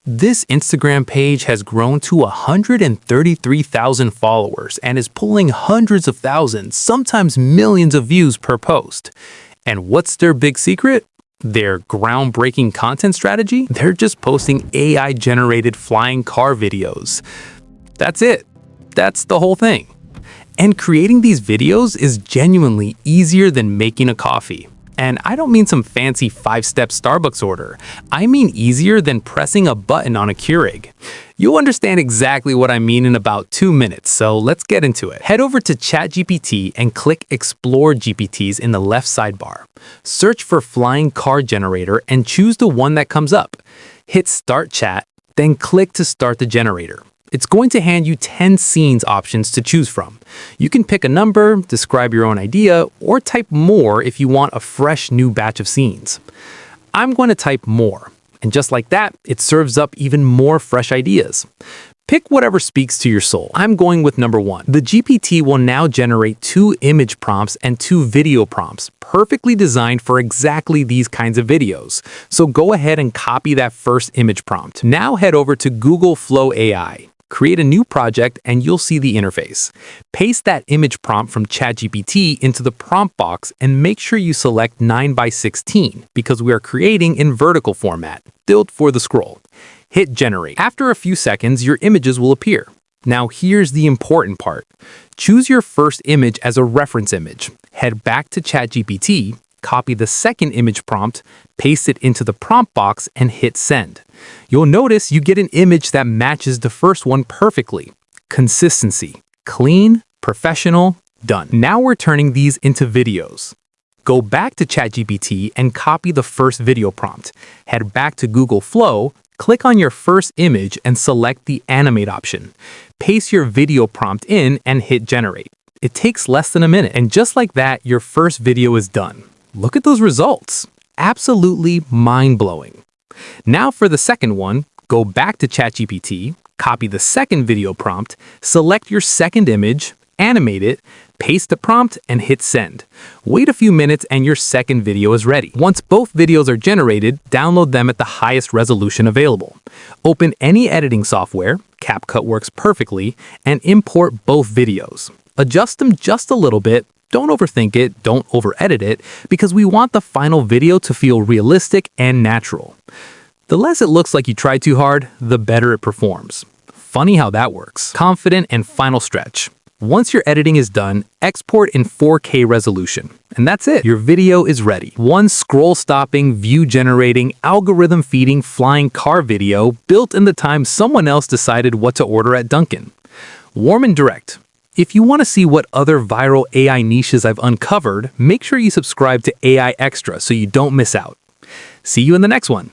This Instagram page has grown to 133,000 followers and is pulling hundreds of thousands, sometimes millions of views per post. And what's their big secret? Their groundbreaking content strategy? They're just posting AI-generated flying car videos. That's it. That's the whole thing. And creating these videos is genuinely easier than making a coffee. And I don't mean some fancy 5-step Starbucks order. I mean easier than pressing a button on a Keurig. You'll understand exactly what I mean in about 2 minutes, so let's get into it. Head over to ChatGPT and click Explore GPTs in the left sidebar. Search for Flying Car Generator and choose the one that comes up. Hit Start Chat, then click to start the generator. It's going to hand you 10 scenes options to choose from. You can pick a number, describe your own idea, or type more if you want a fresh new batch of scenes. I'm going to type more, and just like that, it serves up even more fresh ideas. Pick whatever speaks to your soul. I'm going with number 1. The GPT will now generate 2 image prompts and 2 video prompts, perfectly designed for exactly these kinds of videos. So go ahead and copy that first image prompt. Now head over to Google Flow AI. Create a new project and you'll see the interface. Paste that image prompt from ChatGPT into the prompt box and make sure you select 9:16 because we are creating in vertical format, built for the scroll. Hit generate. After a few seconds, your images will appear. Now here's the important part. Choose your first image as a reference image. Head back to ChatGPT, copy the second image prompt, paste it into the prompt box, and hit send. You'll notice you get an image that matches the first one perfectly. Consistency. Clean, professional, done. Now we're turning these into videos. Go back to ChatGPT and copy the first video prompt. Head back to Google Flow, click on your first image and select the animate option. Paste your video prompt in and hit generate. It takes less than a minute, and just like that, your first video is done. Look at those results. Absolutely mind-blowing. Now for the second one, go back to ChatGPT, copy the second video prompt, select your second image, animate it, paste the prompt, and hit send. Wait a few minutes and your second video is ready. Once both videos are generated, download them at the highest resolution available. Open any editing software, CapCut works perfectly, and import both videos. Adjust them just a little bit. Don't overthink it, don't over-edit it, because we want the final video to feel realistic and natural. The less it looks like you tried too hard, the better it performs. Funny how that works. Confident and final stretch. Once your editing is done, export in 4K resolution. And that's it. Your video is ready. One scroll-stopping, view-generating, algorithm-feeding flying car video built in the time someone else decided what to order at Dunkin'. Warm and direct. If you want to see what other viral AI niches I've uncovered, make sure you subscribe to AI Extra so you don't miss out. See you in the next one.